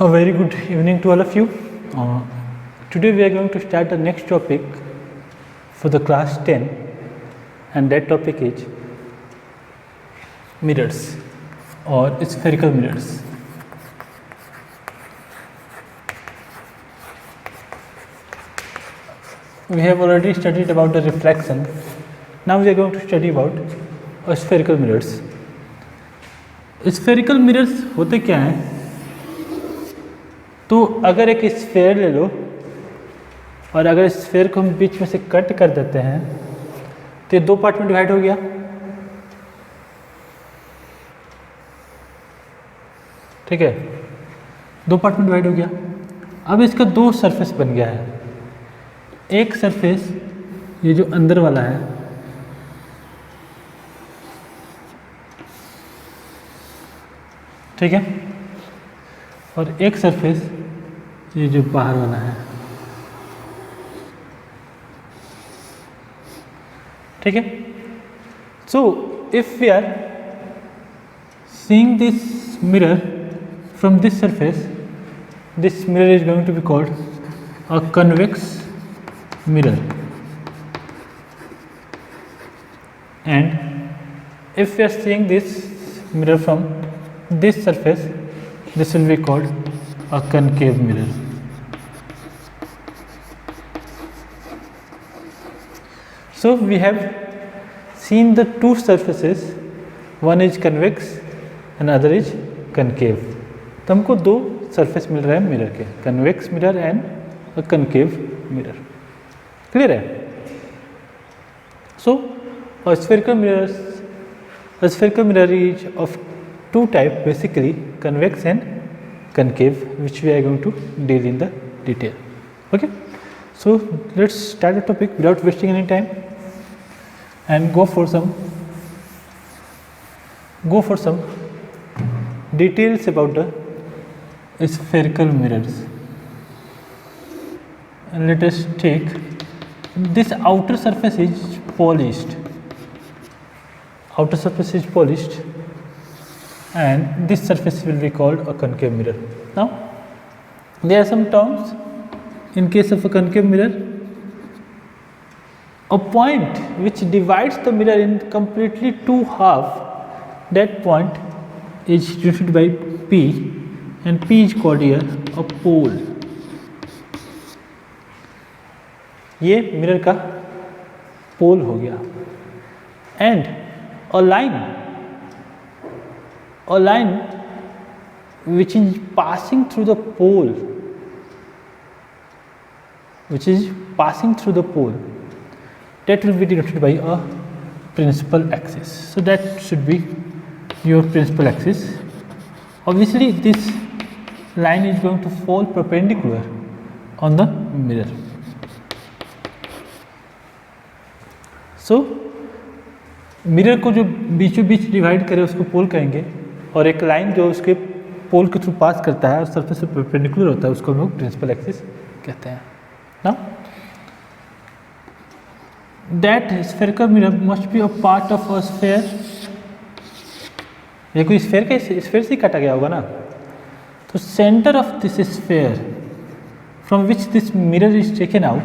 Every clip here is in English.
A very good evening to all of you. Today we are going to start the next topic for the class 10, and that topic is mirrors or spherical mirrors. We have already studied about the reflection. Now we are going to study about spherical mirrors. Spherical mirrors होते क्या हैं? तो अगर एक sphere ले लो और अगर sphere को हम बीच में से कट कर देते हैं तो ये दो पार्ट में डिवाइड हो गया। ठीक है, दो पार्ट में डिवाइड हो गया। अब इसका दो सरफेस बन गया है। एक सरफेस ये जो अंदर वाला है, ठीक है, और एक सरफेस ये जो बाहर वाला है। ठीक है, so if we are seeing this mirror from this surface, this mirror is going to be called a convex mirror, and if we are seeing this mirror from this surface, this will be called a concave mirror. So we have seen the two surfaces, one is convex and other is concave. तो हमको दो surface मिल रहे हैं mirror के, convex mirror and a concave mirror. Clear है? सो a spherical mirror is of two types, basically convex and concave, which we are going to deal in the detail. Okay, so let's start the topic without wasting any time and go for some details about the spherical mirrors. And let us take this outer surface is polished. Outer surface is polished, and this surface will be called a concave mirror. Now, there are some terms in case of a concave mirror. A point which divides the mirror in completely two halves, that point is denoted by P, and P is called here a pole. ये mirror का पोल हो गया। And a line which is passing through the pole, that will be denoted by a principal axis. So that should be your principal axis. Obviously this line is going to fall perpendicular on the mirror. So mirror को जो बीचों बीच divide करे उसको पोल कहेंगे, और एक line जो उसके पोल के थ्रू पास करता है और सरफेस से परपेंडिकुलर होता है उसको हम लोग प्रिंसिपल एक्सिस कहते हैं ना। That spherical mirror must be a part of a sphere. ये कोई स्फेयर से काटा गया होगा ना। तो centre of this sphere from which this mirror is taken out,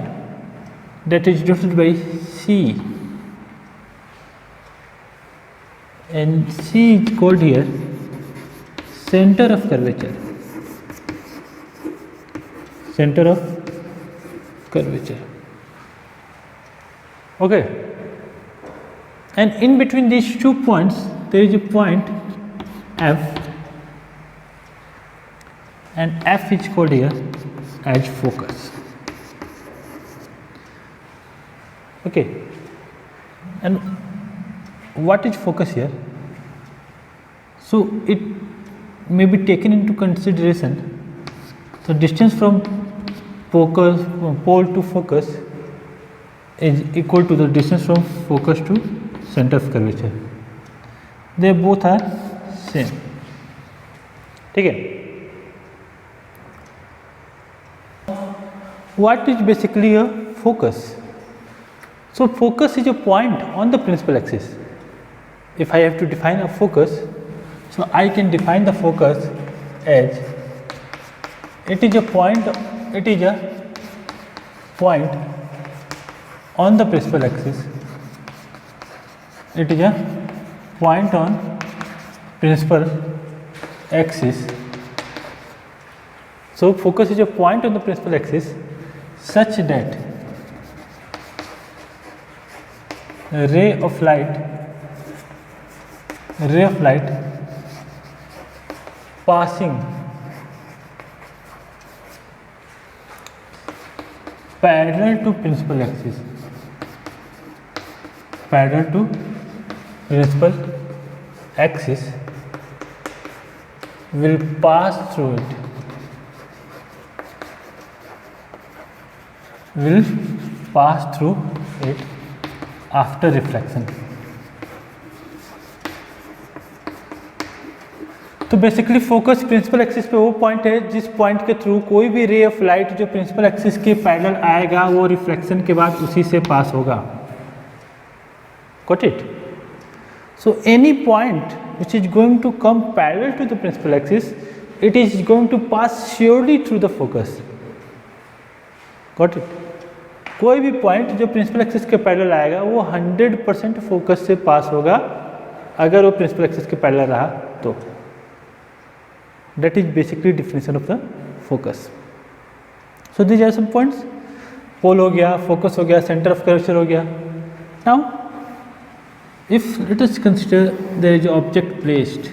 that is denoted by C, and C is called here center of curvature. Okay, and in between these 2 points there is a point F, and F is called here as focus. Okay, and what is focus here? So it may be taken into consideration. So distance from pole to focus is equal to the distance from focus to center of curvature. They both are same. ठीक है? What is basically a focus? So focus is a point on the principal axis. If I have to define a focus, so I can define the focus as it is a point on the principal axis. It is a point on principal axis. So focus is a point on the principal axis such that a ray of light passing parallel to principal axis, will pass through it after reflection. तो basically focus principal axis पे वो point है जिस point के through कोई भी रे of light जो प्रिंसिपल एक्सिस के पैरेलल आएगा वो रिफ्लेक्शन के बाद उसी से पास होगा. Got it? So any point which is going to come parallel to the principal axis, it is going to pass surely through the focus. Got it? कोई भी पॉइंट जो प्रिंसिपल एक्सिस के पैरेलल आएगा वो 100% फोकस से पास होगा अगर वो प्रिंसिपल एक्सिस के पैरेलल रहा तो. That is basically definition of the focus. So these are some points. पोल हो गया, फोकस हो गया, सेंटर ऑफ कर्वेचर हो गया. Now if let us consider there is an object placed,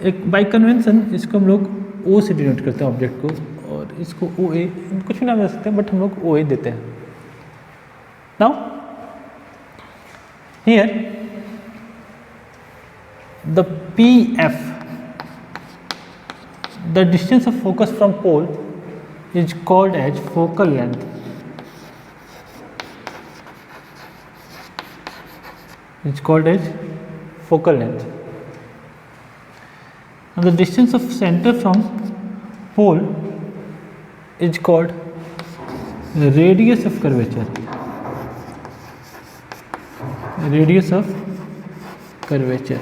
एक बाय कन्वेंशन इसको हम लोग O से डिनोट करते हैं ऑब्जेक्ट को, और इसको OA कुछ भी नाम दे सकते हैं बट हम लोग OA देते हैं. Now here the PF, the distance of focus from pole, is called as focal length. It's called as focal length. And the distance of center from pole is called radius of curvature. Radius of curvature.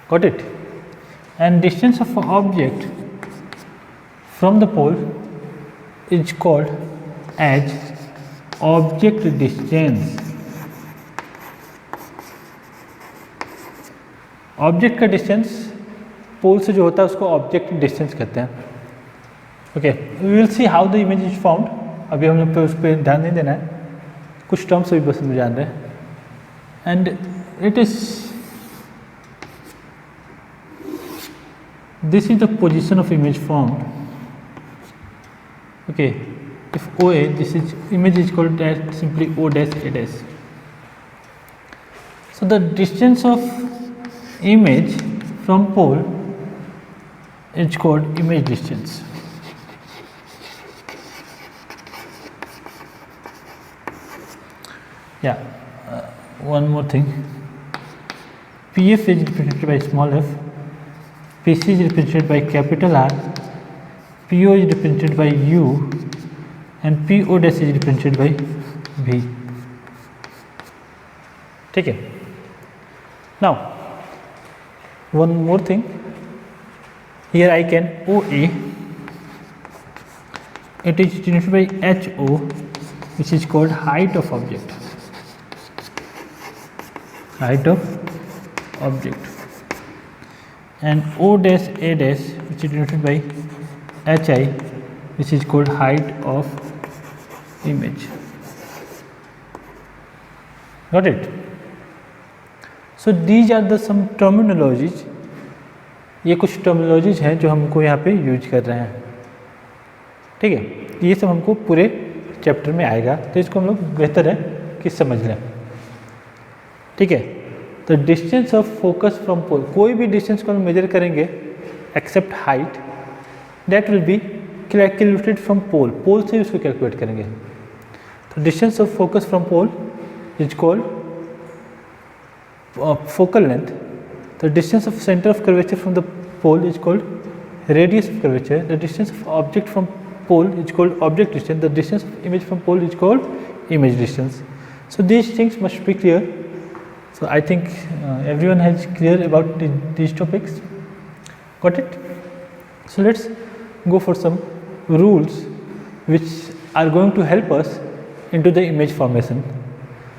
Got it? And distance of object from the pole is called as object distance. Object का distance pole से जो होता है उसको object distance कहते हैं. Okay, we will see how the image is found. अभी हम लोग पे उस पर ध्यान नहीं देना है, कुछ टर्म्स अभी बस में जान रहे हैं. And it is this is the position of image formed. Okay, if OA, this is image is called as simply O dash A dash. So the distance of image from pole is called image distance. Yeah, one more thing. PF is represented by small f. PC is represented by capital R, PO is represented by U, and PO dash is represented by V. ठीक है. Now one more thing, here I can OA, it is denoted by HO, which is called height of object. Height of object. And O dash A dash, which is denoted by HI, which is called height of image. Got it? So these are the some terminologies. ये कुछ terminologies हैं जो हमको यहाँ पे use कर रहे हैं. ठीक है, ये सब हमको पूरे चैप्टर में आएगा, तो इसको हम लोग बेहतर है कि समझ लें. ठीक है, तो distance of focus from pole, कोई भी डिस्टेंस को हम मेजर करेंगे except height, that will be calculated from pole. Pole से उसको कैलकुलेट करेंगे. तो distance of focus from pole is called focal length. The distance of centre of curvature from the pole is called radius of curvature. The distance of object from pole is called object distance. The distance of image from pole is called image distance. So these things must be clear. So I think everyone has clear about these topics. Got it? So let's go for some rules which are going to help us into the image formation.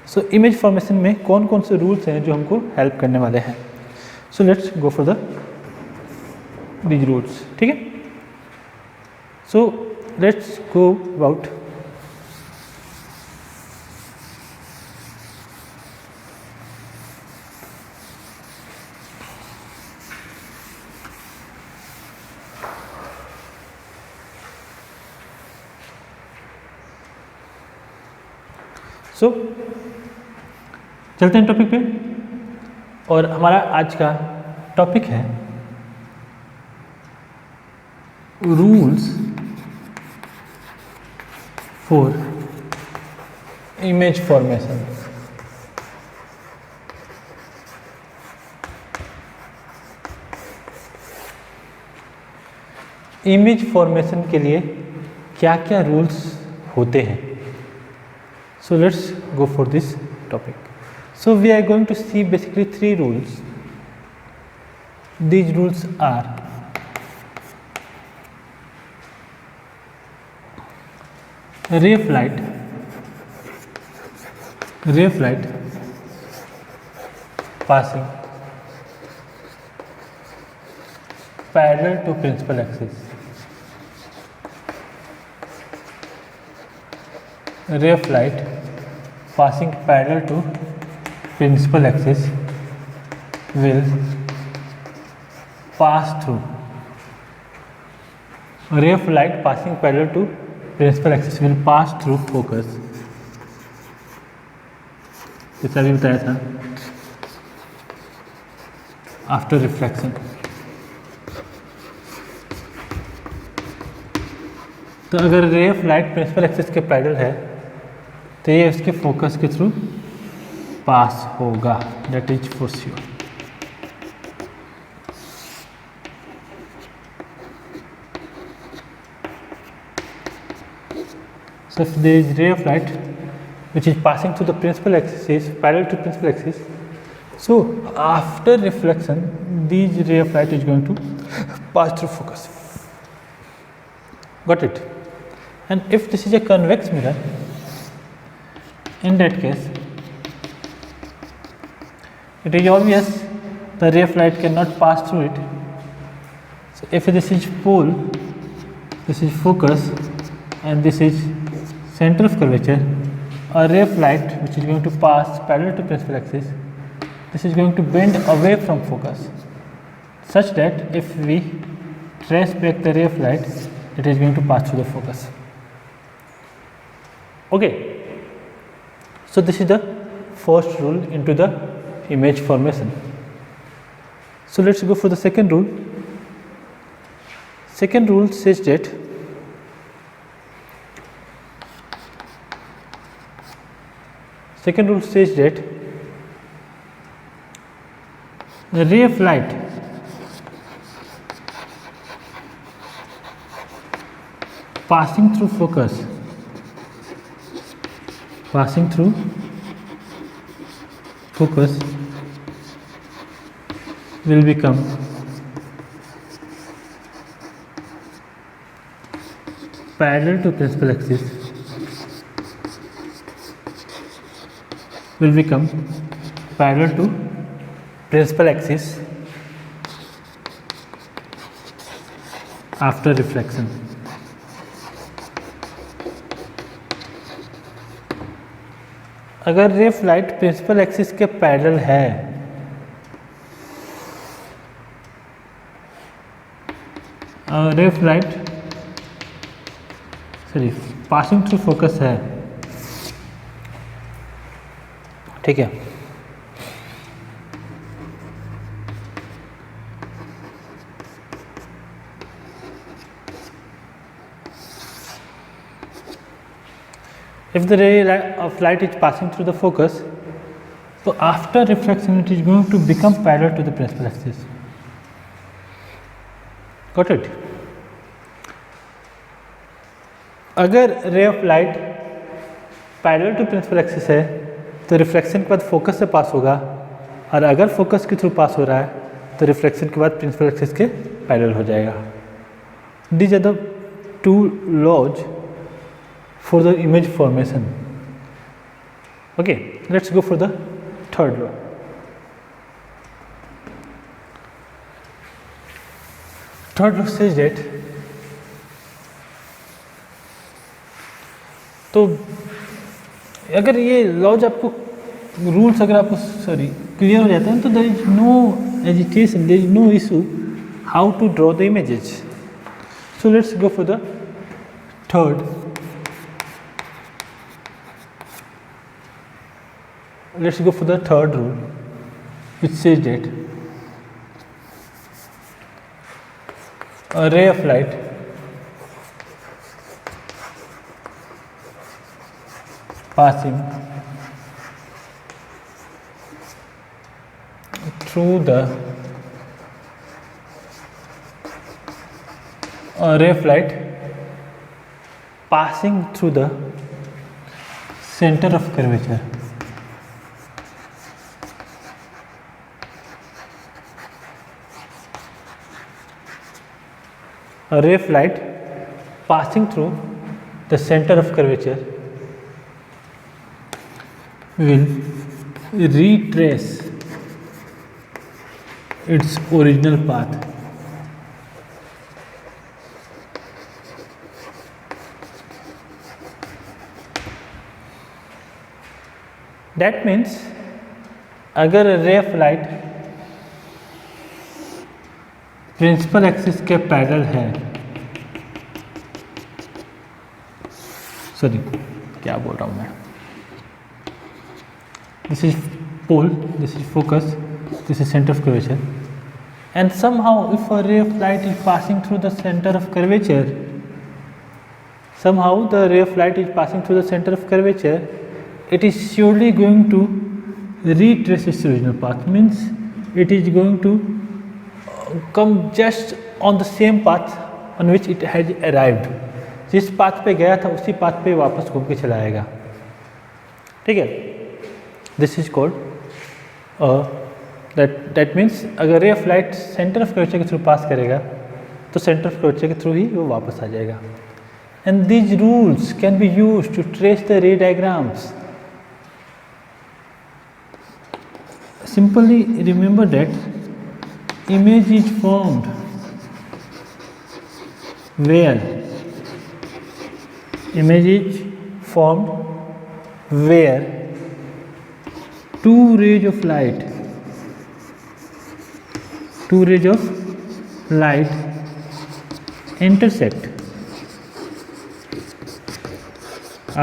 So image formation में कौन कौन से rules हैं जो हमको help करने वाले हैं. So let's go for these rules. ठीक है. So let's go about चलते हैं टॉपिक पे. और हमारा आज का टॉपिक है rules for image formation. Image formation के लिए क्या क्या रूल्स होते हैं. So let's go for this topic. So we are going to see basically 3 rules. These rules are ray of light passing parallel to principal axis. Ray of light passing parallel to principal axis will pass through. A ray of light passing parallel to principal axis will pass through focus. जैसा अभी बताया था after reflection. तो अगर ray of light principal axis के parallel है तो ये इसके फोकस के थ्रू पास होगा. That is for sure. So if there is ray of light which is passing through the principal axis parallel to principal axis, so after reflection this ray of light is going to pass through focus. Got it? And if this is a convex mirror, in that case it is obvious the ray of light cannot pass through it. So if this is pole, this is focus, and this is center of curvature, a ray of light which is going to pass parallel to principal axis, this is going to bend away from focus such that if we trace back the ray of light, it is going to pass through the focus. Okay, so this is the first rule into the image formation. So let's go for the second rule. Second rule says that the ray of light passing through focus will become parallel to principal axis, after reflection. अगर ray of light principal axis के parallel है ray of light passing through focus है, ठीक है. If the ray of light is passing through the focus, so after reflection it is going to become parallel to the principal axis. Got it? अगर ray of light parallel to principal axis है तो reflection के बाद focus से पास होगा, और अगर focus के थ्रू पास हो रहा है तो रिफ्लेक्शन के बाद प्रिंसिपल एक्सिस के पैरेलल हो जाएगा. These are the two laws for the image formation. Okay, let's go for the third law. Third law says that, तो अगर ये लॉज आपको रूल्स अगर आपको क्लियर हो जाते हैं तो there is no agitation, there is no issue how to draw the images. So let's go for the third. Let's go for the third rule, which says that a ray of light passing through the ray of light passing through the center of curvature. A ray of light passing through the center of curvature will retrace its original path. That means अगर ray of light principal axis के parallel है, sorry क्या बोल रहा हूँ मैं, this is pole, this is focus, this is centre of curvature, and somehow if a ray of light is passing through the center of curvature, somehow the ray of light is passing through the center of curvature, it is surely going to retrace its original path. Means it is going to come just on the same path on which it had arrived. जिस path पे गया था उसी path पे वापस घूम के चला आएगा. ठीक है, this is called that means अगर ray of light centre of curvature के थ्रू पास करेगा तो सेंटर ऑफ कर्वेचर के थ्रू ही वो वापस आ जाएगा. And these rules can be used to trace the ray diagrams. Simply remember that image is formed where two rays of light intersect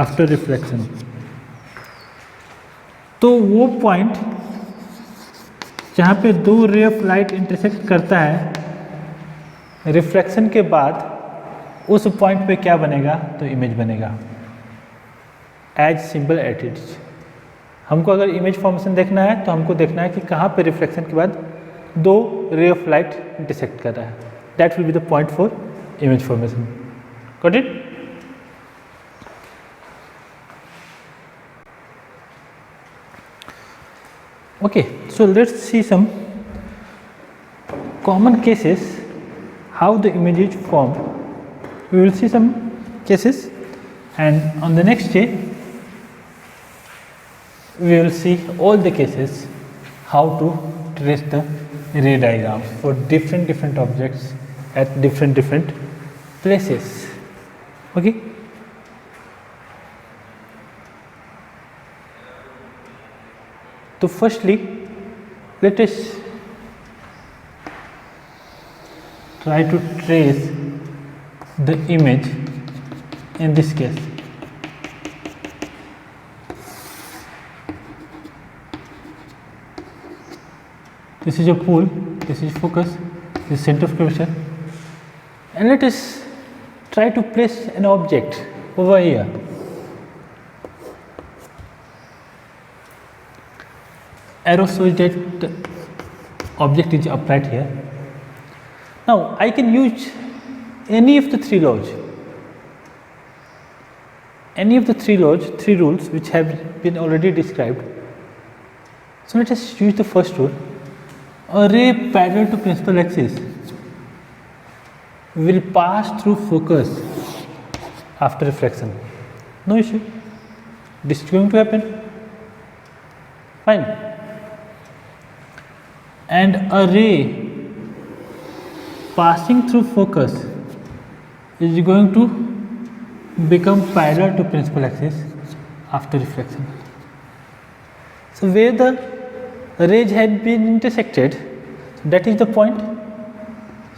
after reflection. तो वो पॉइंट जहाँ पे दो रे ऑफ लाइट इंटरसेक्ट करता है रिफ्लेक्शन के बाद, उस पॉइंट पे क्या बनेगा, तो इमेज बनेगा. As simple at it. हमको अगर इमेज फॉर्मेशन देखना है तो हमको देखना है कि कहाँ पे रिफ्लेक्शन के बाद दो रे ऑफ लाइट इंटरसेक्ट कर रहा है. That will be the point for image formation. Got it? Okay, so let's see some common cases how the image is formed. We will see some cases, and on the next day we will see all the cases how to trace the ray diagrams for different objects at different places. Okay. So firstly, let us try to trace the image in this case. This is a pool, this is focus, this is center of curvature, and let us try to place an object over here. Arrow shows that the object is upright here. Now I can use any of the three laws, three rules which have been already described. So let us use the first rule. A ray parallel to principal axis will pass through focus after reflection. No issue. This is going to happen. Fine. And a ray passing through focus is going to become parallel to principal axis after reflection. So where the rays had been intersected, that is the point.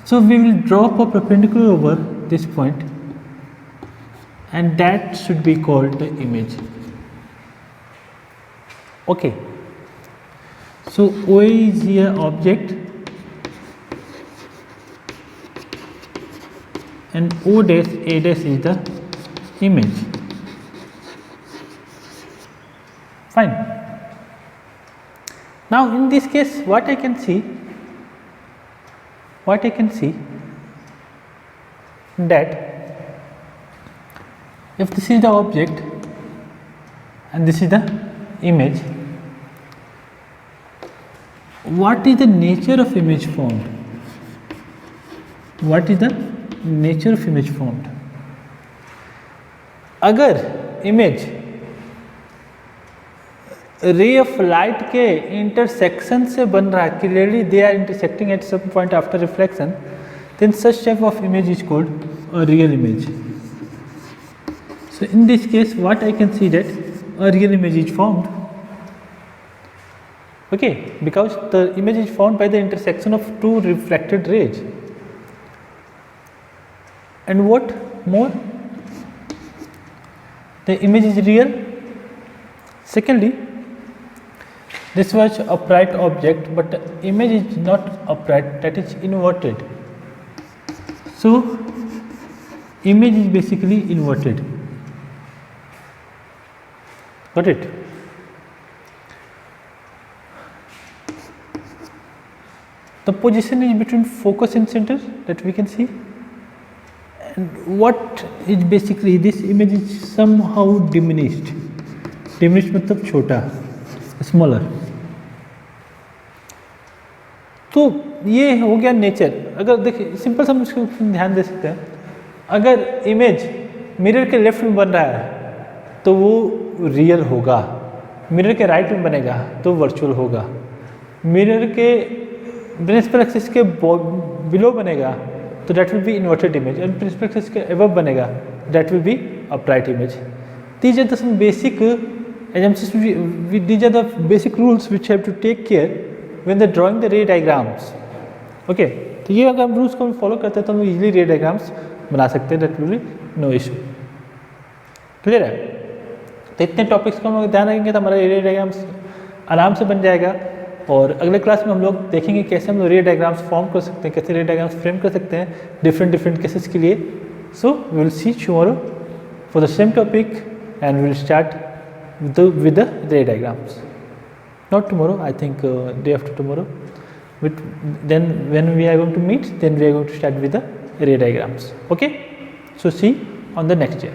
So we will drop a perpendicular over this point, and that should be called the image. Okay. So O is here object, and O dash A dash is the image. Fine. Now in this case, what I can see that if this is the object and this is the image, what is the nature of image formed? What is the nature of image formed? अगर image ray of light के intersection से बन रहा है, clearly they are intersecting at some point after reflection, then such type of image is called a real image. So in this case, what I can see that a real image is formed. Okay, because the image is formed by the intersection of two reflected rays. And what more? The image is real. Secondly, this was upright object, but the image is not upright, that is inverted. So image is basically inverted. Got it? The position is between focus and center, that we can see. And what is basically, this image is somehow diminished. Diminished मतलब छोटा, smaller. तो ये हो गया nature. अगर देखिए simple सा हम इसको ध्यान दे सकते हैं. अगर इमेज मिरर के लेफ्ट में बन रहा है तो वो रियल होगा, मिरर के राइट में बनेगा तो वर्चुअल होगा, मिरर के प्रिंसिपल एक्सिस के बिलो बनेगा तो that will be inverted image, and principal axis के above बनेगा that will be upright image. These are the some basic assumptions. These are the basic rules which have to take care when they drawing the ray diagrams. Okay, तो ये अगर हम rules को follow करते हैं तो हम इजीली रे डायग्राम्स बना सकते हैं. that will be no issue. Clear है? तो इतने टॉपिक्स को हम ध्यान रखेंगे तो हमारा रे डायग्राम्स आराम से बन जाएगा. और अगले क्लास में हम लोग देखेंगे कैसे हम लोग रे डायग्राम्स फॉर्म कर सकते हैं, कैसे रे डायग्राम्स फ्रेम कर सकते हैं डिफरेंट केसेस के लिए. So we will see tomorrow for the same topic and we will start with the ray diagrams. Not tomorrow, I think day after tomorrow. Then when we are going to meet, then we are going to start with the ray diagrams. Okay, so see on the next year.